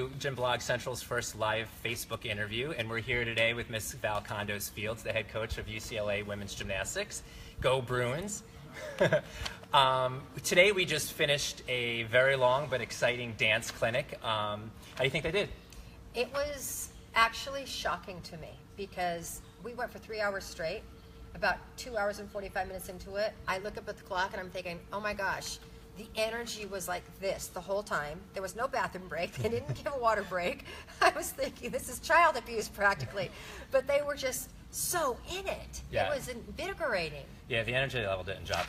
to Gym Blog Central's first live Facebook interview, and we're here today with Miss Val Kondos-Field, the head coach of UCLA Women's Gymnastics. Go Bruins! Today we just finished a very long but exciting dance clinic. How do you think they did? It was actually shocking to me because we went for 3 hours straight. About 2 hours and 45 minutes into it, I look up at the clock and I'm thinking, oh my gosh, the energy was like this the whole time. There was no bathroom break. They didn't give a water break. I was thinking, this is child abuse practically. But they were just so in it. Yeah. It was invigorating. Yeah, the energy level didn't drop.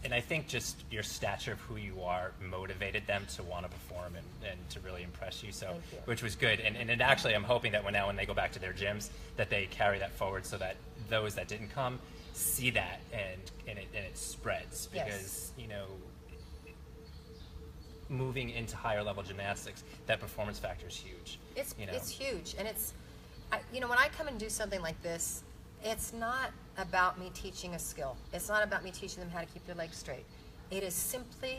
And I think just your stature of who you are motivated them to want to perform and to really impress you. So, which was good. And it actually, I'm hoping that when they go back to their gyms, that they carry that forward so that those that didn't come see that and it spreads. Because, you know, moving into higher level gymnastics, that performance factor is huge. It's huge. And when I come and do something like this, it's not about me teaching a skill. It's not about me teaching them how to keep their legs straight. It is simply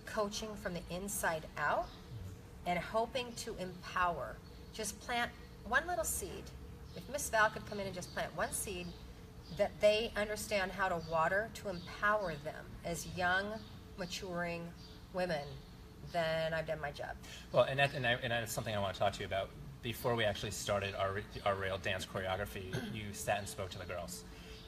coaching from the inside out and hoping to empower. Just plant one little seed. If Miss Val could come in and just plant one seed that they understand how to water to empower them as young, maturing women, then I've done my job. Well, and that's something I want to talk to you about. Before we actually started our real dance choreography, you sat and spoke to the girls,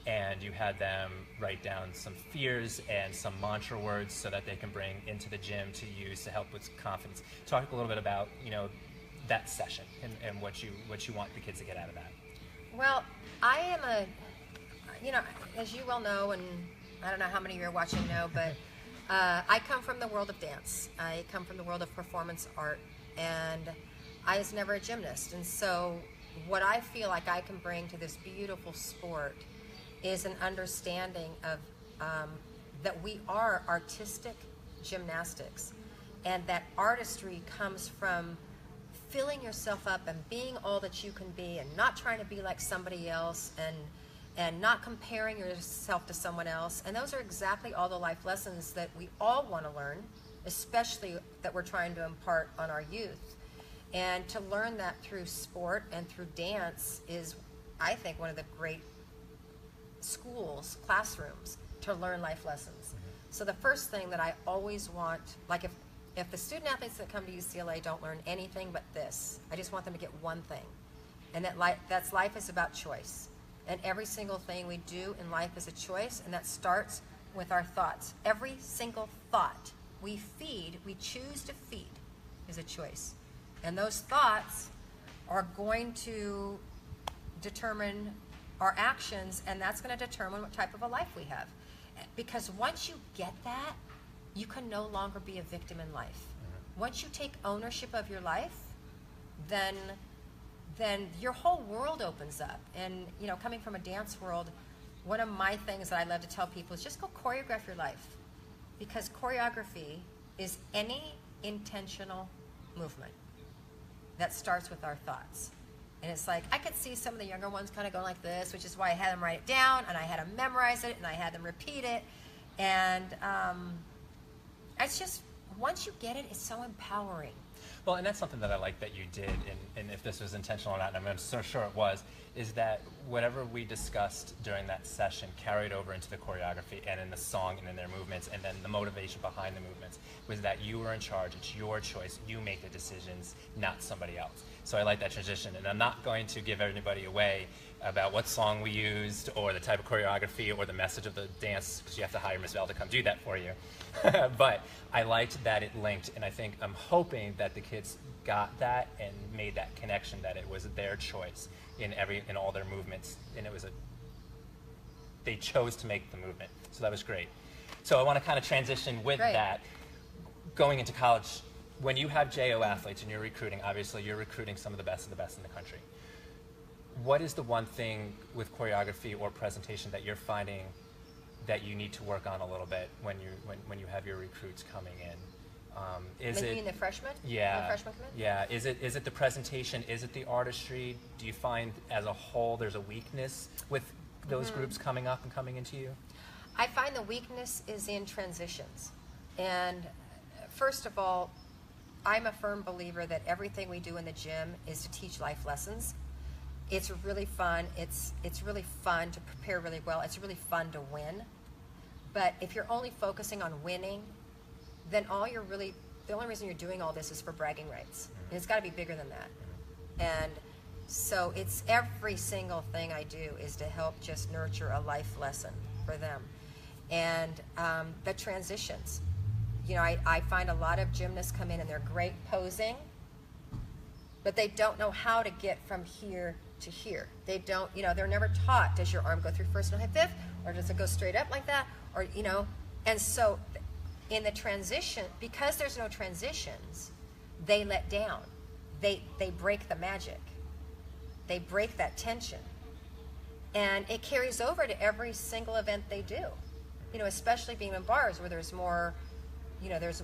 and you had them write down some fears and some mantra words so that they can bring into the gym to use to help with confidence. Talk a little bit about that session and what you want the kids to get out of that. Well, I am as you well know, and I don't know how many of you are watching know, but I come from the world of dance. I come from the world of performance art, and I was never a gymnast. And so what I feel like I can bring to this beautiful sport is an understanding of that we are artistic gymnastics, and that artistry comes from filling yourself up and being all that you can be and not trying to be like somebody else and not comparing yourself to someone else. And those are exactly all the life lessons that we all want to learn, especially that we're trying to impart on our youth. And to learn that through sport and through dance is, I think, one of the great schools, classrooms, to learn life lessons. So the first thing that I always want, like if the student athletes that come to UCLA don't learn anything but this, I just want them to get one thing. And that's life is about choice. And every single thing we do in life is a choice, and that starts with our thoughts. Every single thought we choose to feed, is a choice. And those thoughts are going to determine our actions, and that's going to determine what type of a life we have. Because once you get that, you can no longer be a victim in life. Once you take ownership of your life, then your whole world opens up. And coming from a dance world, one of my things that I love to tell people is just go choreograph your life. Because choreography is any intentional movement that starts with our thoughts. And it's like, I could see some of the younger ones kind of going like this, which is why I had them write it down, and I had them memorize it, and I had them repeat it. And it's just, once you get it, it's so empowering. Well, and that's something that I like that you did, and if this was intentional or not, and I'm so sure it was, is that whatever we discussed during that session carried over into the choreography and in the song and in their movements, and then the motivation behind the movements was that you were in charge. It's your choice. You make the decisions, not somebody else. So I like that transition, and I'm not going to give anybody away about what song we used or the type of choreography or the message of the dance, because you have to hire Miss Val to come do that for you. But I liked that it linked, and I'm hoping that the kids got that and made that connection, that it was their choice in all their movements, and they chose to make the movement. So that was great. So I want to kind of transition with that. Going into college, when you have JO athletes and you're recruiting, obviously you're recruiting some of the best in the country. What is the one thing with choreography or presentation that you're finding that you need to work on a little bit when you have your recruits coming in? You mean the freshmen? Yeah. When the freshmen come in? Yeah. Is it the presentation? Is it the artistry? Do you find as a whole there's a weakness with those groups coming up and coming into you? I find the weakness is in transitions. And first of all, I'm a firm believer that everything we do in the gym is to teach life lessons. It's really fun. It's really fun to prepare really well. It's really fun to win. But if you're only focusing on winning, then the only reason you're doing all this is for bragging rights. And it's got to be bigger than that. And so it's every single thing I do is to help just nurture a life lesson for them. And the transitions. You know, I find a lot of gymnasts come in and they're great posing, but they don't know how to get from here to here. They don't, you know, they're never taught, does your arm go through first and fifth, or does it go straight up like that? Or, you know, and so in the transition, because there's no transitions, they let down. They break the magic. They break that tension. And it carries over to every single event they do. You know, especially being in bars where there's more, you know, there's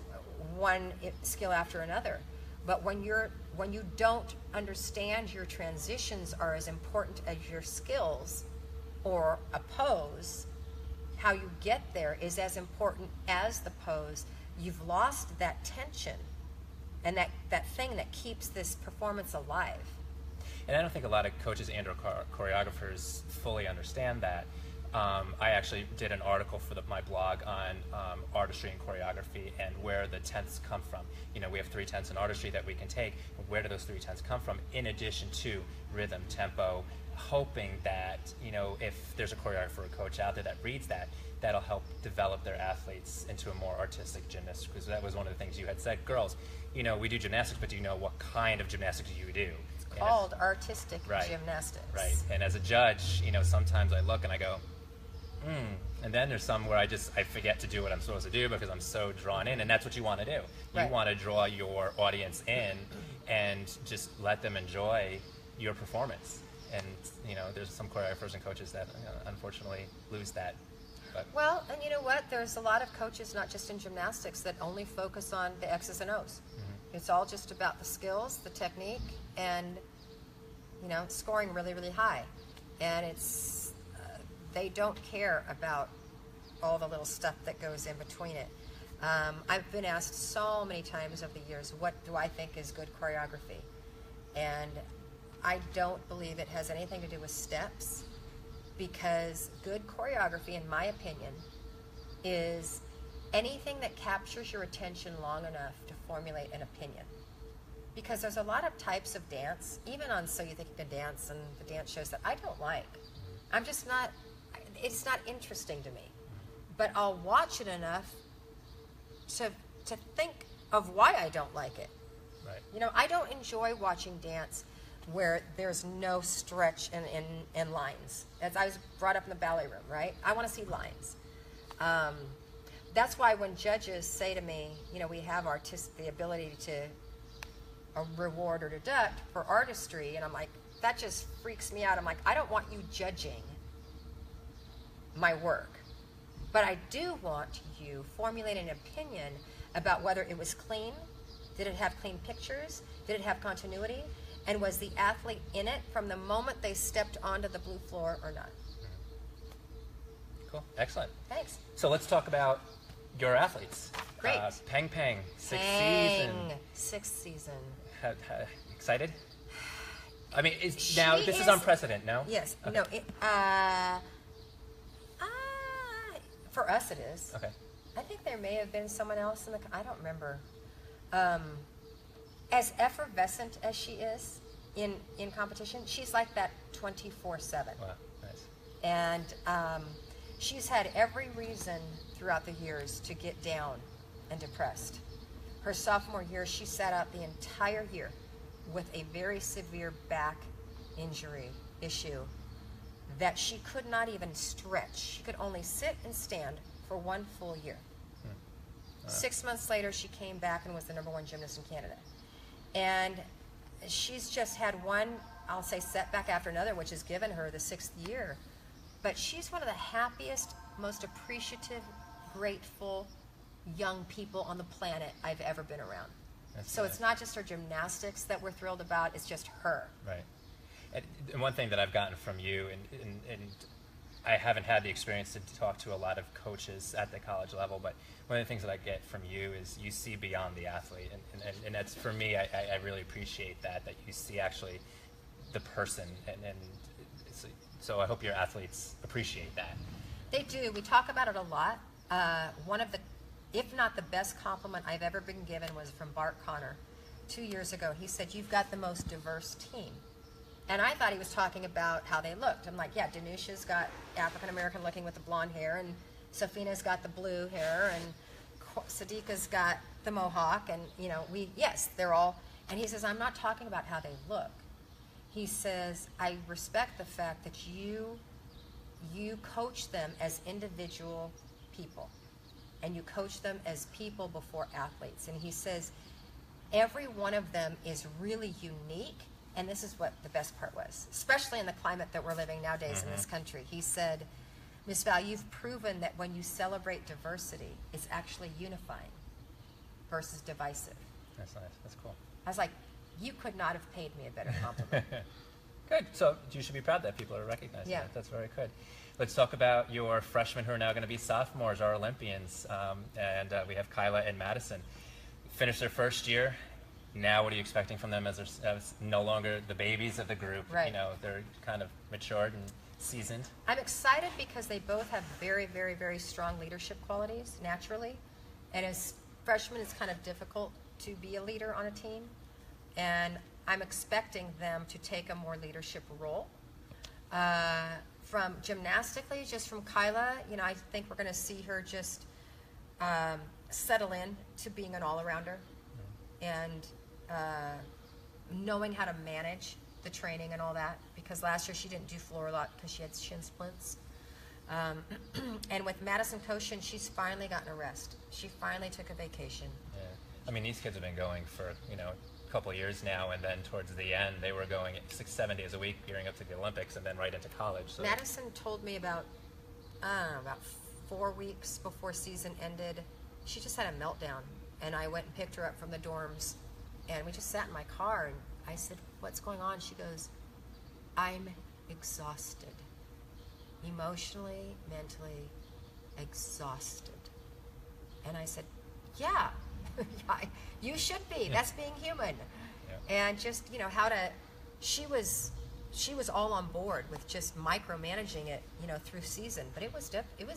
one skill after another. But when you don't understand your transitions are as important as your skills or a pose, how you get there is as important as the pose. You've lost that tension and that thing that keeps this performance alive. And I don't think a lot of coaches and or choreographers fully understand that. I actually did an article for my blog on artistry and choreography and where the tenths come from. You know, we have 3 tenths in artistry that we can take. Where do those 3 tenths come from? In addition to rhythm, tempo, hoping that, you know, if there's a choreographer or a coach out there that reads that, that'll help develop their athletes into a more artistic gymnast. Because that was one of the things you had said, girls, you know, we do gymnastics, but do you know what kind of gymnastics you do? It's called artistic gymnastics. Right. And as a judge, you know, sometimes I look and I go, and then there's some where I forget to do what I'm supposed to do because I'm so drawn in, and that's what you want to do. You want to draw your audience in and just let them enjoy your performance. And, you know, there's some choreographers and coaches that, you know, unfortunately lose that. But. Well, and you know what? There's a lot of coaches, not just in gymnastics, that only focus on the X's and O's. It's all just about the skills, the technique, and, you know, scoring really, really high. And they don't care about all the little stuff that goes in between it. I've been asked so many times over the years, what do I think is good choreography? And I don't believe it has anything to do with steps, because good choreography, in my opinion, is anything that captures your attention long enough to formulate an opinion. Because there's a lot of types of dance, even on So You Think You Can Dance and the dance shows, that I don't like. It's not interesting to me. But I'll watch it enough to think of why I don't like it. Right. You know, I don't enjoy watching dance where there's no stretch and lines. As I was brought up in the ballet room, right? I want to see lines. That's why when judges say to me, you know, we have the ability to reward or deduct for artistry, and I'm like, that just freaks me out. I'm like, I don't want you judging my work, but I do want you formulating an opinion about whether it was clean, did it have clean pictures, did it have continuity, and was the athlete in it from the moment they stepped onto the blue floor or not. Cool, excellent. Thanks. So let's talk about your athletes. Great. Peng Peng, sixth season. Excited? I mean, this is unprecedented, no? Yes. Okay. No. For us, it is. Okay. I think there may have been someone else I don't remember. As effervescent as she is in competition, she's like that 24/7. Wow, nice. And she's had every reason throughout the years to get down and depressed. Her sophomore year, she sat out the entire year with a very severe back injury issue that she could not even stretch. She could only sit and stand for 1 full year. 6 months later, she came back and was the #1 gymnast in Canada. And she's just had one, I'll say, setback after another, which has given her the 6th year. But she's one of the happiest, most appreciative, grateful young people on the planet I've ever been around. So it's not just her gymnastics that we're thrilled about, it's just her. Right. And one thing that I've gotten from you, and I haven't had the experience to talk to a lot of coaches at the college level, but one of the things that I get from you is you see beyond the athlete, and that's, for me, I really appreciate that you see actually the person, and so I hope your athletes appreciate that. They do. We talk about it a lot. One of the, if not the best compliment I've ever been given was from Bart Connor 2 years ago. He said, "You've got the most diverse team." And I thought he was talking about how they looked. I'm like, yeah, Danusha's got African American looking with the blonde hair, and Safina's got the blue hair, and Sadiqa's got the mohawk, and yes, they're all. And he says, I'm not talking about how they look. He says, I respect the fact that you coach them as individual people, and you coach them as people before athletes. And he says, every one of them is really unique. And this is what the best part was, especially in the climate that we're living nowadays in this country. He said, Miss Val, you've proven that when you celebrate diversity, it's actually unifying versus divisive. That's nice. That's cool. I was like, you could not have paid me a better compliment. Good. So you should be proud that people are recognizing that. That's very good. Let's talk about your freshmen who are now going to be sophomores, our Olympians. And we have Kyla and Madison. Finished their first year. Now, what are you expecting from them as no longer the babies of the group? Right. They're kind of matured and seasoned. I'm excited because they both have very, very, very strong leadership qualities naturally. And as freshmen, it's kind of difficult to be a leader on a team. And I'm expecting them to take a more leadership role. From gymnastically, just from Kyla, I think we're going to see her just settle in to being an all-arounder. And knowing how to manage the training and all that, because last year she didn't do floor a lot because she had shin splints. And with Madison Koshin, she's finally gotten a rest. She finally took a vacation. Yeah. I mean, these kids have been going for, a couple of years now, and then towards the end, they were going 6-7 days a week, gearing up to the Olympics, and then right into college. So. Madison told me about 4 weeks before season ended, she just had a meltdown. And I went and picked her up from the dorms, and we just sat in my car, and I said, what's going on? She goes, I'm exhausted. Emotionally, mentally exhausted. And I said, yeah, you should be. That's being human. Yeah. And just, she was all on board with just micromanaging it, through season, but it was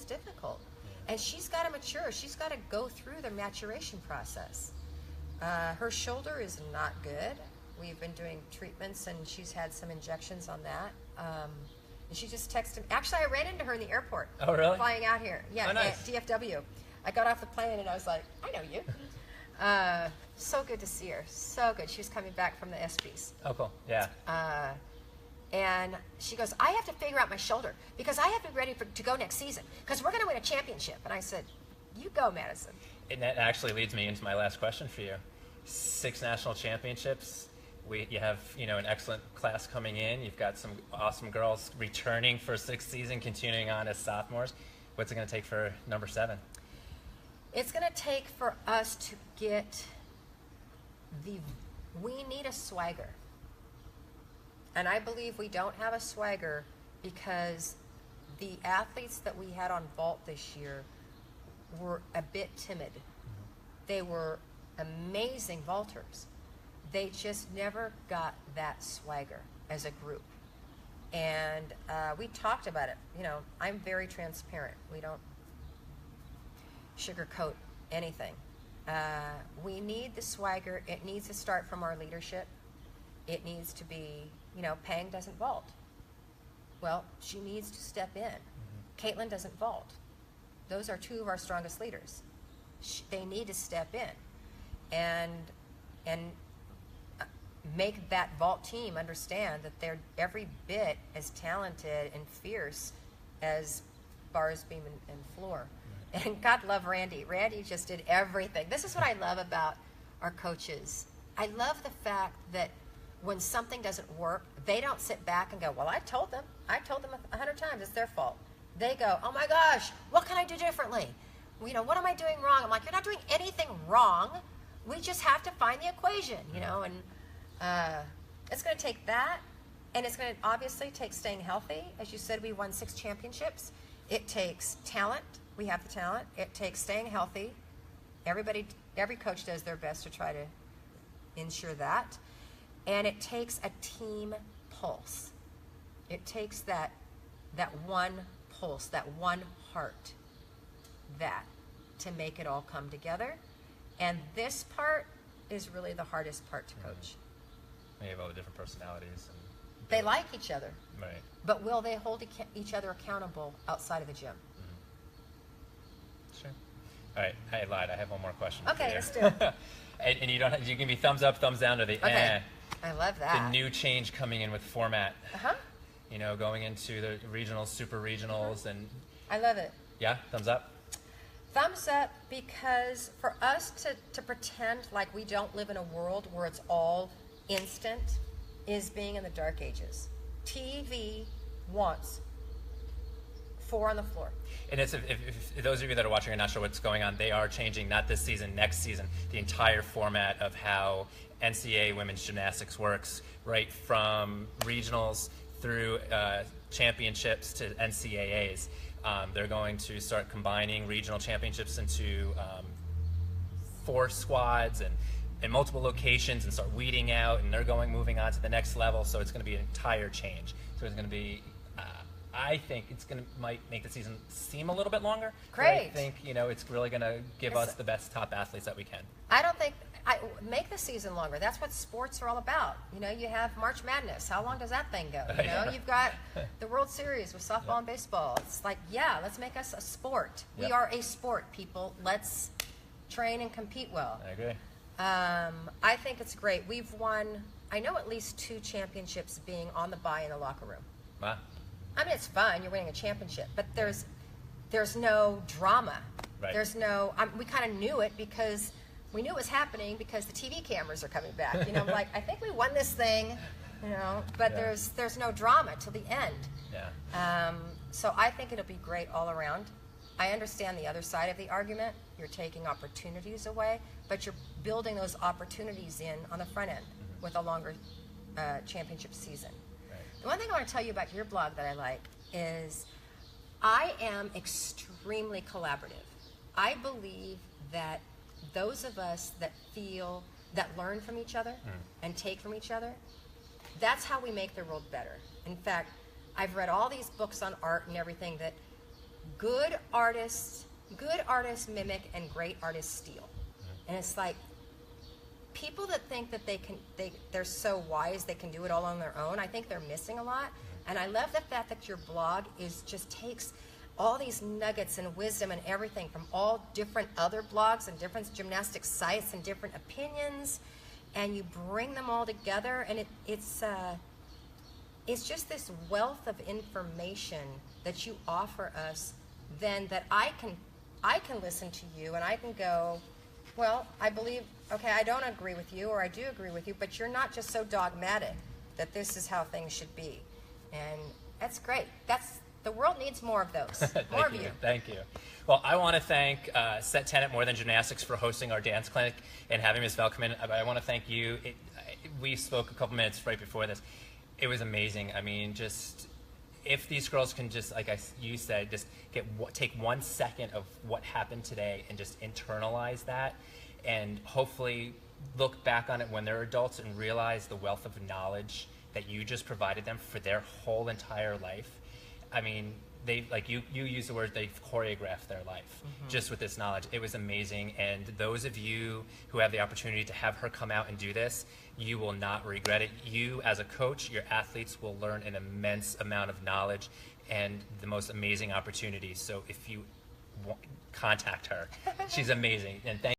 difficult. And she's got to mature. She's got to go through the maturation process. Her shoulder is not good. We've been doing treatments, and she's had some injections on that. And she just texted me. Actually, I ran into her in the airport. Oh, really? Flying out here. Yeah, nice. At DFW. I got off the plane, and I was like, I know you. So good to see her. So good. She was coming back from the ESPYs. Oh, cool. Yeah. And she goes, I have to figure out my shoulder because I have to be ready to go next season because we're going to win a championship. And I said, you go, Madison. And that actually leads me into my last question for you. 6 national championships. You have, an excellent class coming in. You've got some awesome girls returning for 6th season, continuing on as sophomores. What's it going to take for number 7? It's going to take for us to get we need a swagger. And I believe we don't have a swagger because the athletes that we had on vault this year were a bit timid. They were amazing vaulters. They just never got that swagger as a group. And we talked about it. I'm very transparent. We don't sugarcoat anything. We need the swagger. It needs to start from our leadership. It needs to be, Pang doesn't vault. Well, she needs to step in. Caitlin doesn't vault. Those are 2 of our strongest leaders. They need to step in and make that vault team understand that they're every bit as talented and fierce as bars, beam, and floor. And God love Randy. Randy just did everything. This is what I love about our coaches. I love the fact that when something doesn't work, they don't sit back and go, well, I told them 100 times it's their fault. They go, oh my gosh, what can I do differently? What am I doing wrong? I'm like, you're not doing anything wrong. We just have to find the equation, and it's going to take that And it's going to obviously take staying healthy. As you said, we won 6 championships. It takes talent. We have the talent. It takes staying healthy. Every coach does their best to try to ensure that. And it takes a team pulse. It takes that one pulse, that one heart, to make it all come together. And this part is really the hardest part to coach. They have all the different personalities. And they like each other. Right. But will they hold each other accountable outside of the gym? Sure. All right, I lied. I have one more question. Okay, let's do it. and you don't. You can be thumbs up, thumbs down, or the okay. I love that. The new change coming in with format. Uh-huh. You know, going into the regionals, super regionals, and I love it. Yeah, thumbs up. Thumbs up, because for us to pretend like we don't live in a world where it's all instant is being in the dark ages. TV wants 4 on the floor. And it's if those of you that are watching are not sure what's going on, they are changing, not this season, next season, the entire format of how NCAA women's gymnastics works, right from regionals through championships to NCAAs. They're going to start combining regional championships into 4 squads and multiple locations and start weeding out, and they're moving on to the next level. So it's going to be an entire change. So it's going to be, I think it's might make the season seem a little bit longer. Great. I think it's really going to give us the best top athletes that we can. I don't think make the season longer. That's what sports are all about. You have March Madness. How long does that thing go? You've got the World Series with softball and baseball. It's like, let's make us a sport. Yep. We are a sport, people. Let's train and compete well. I agree. I think it's great. We've won, I know, at least 2 championships being on the bye in the locker room. Wow. I mean, it's fun. You're winning a championship, but there's no drama. Right. There's no. We kind of knew it because we knew it was happening because the TV cameras are coming back. Like, I think we won this thing. But there's no drama till the end. Yeah. So I think it'll be great all around. I understand the other side of the argument. You're taking opportunities away, but you're building those opportunities in on the front end with a longer championship season. Right. The one thing I want to tell you about your blog that I like is I am extremely collaborative. I believe that those of us that learn from each other and take from each other, that's how we make the world better. In fact, I've read all these books on art and everything that good artists mimic and great artists steal. And it's like people that think that they're so wise they can do it all on their own, I think they're missing a lot. And I love the fact that your blog just takes all these nuggets and wisdom and everything from all different other blogs and different gymnastics sites and different opinions, and you bring them all together, and it's just this wealth of information that you offer us. Then that I can listen to you and I can go, well, I believe, okay, I don't agree with you, or I do agree with you, but you're not just so dogmatic that this is how things should be. And that's great. The world needs more of those. More of you. Thank you. Well, I want to thank Set 10 at More Than Gymnastics for hosting our dance clinic and having Ms. Val come in. I want to thank you. We spoke a couple minutes right before this. It was amazing. I mean, just if these girls can just, like you said, just take 1 second of what happened today and just internalize that, and hopefully look back on it when they're adults and realize the wealth of knowledge that you just provided them for their whole entire life. I mean, they, like you use the word, they've choreographed their life just with this knowledge. It was amazing. And those of you who have the opportunity to have her come out and do this, you will not regret it. You, as a coach, your athletes will learn an immense amount of knowledge and the most amazing opportunities. So if you contact her, she's amazing. And thank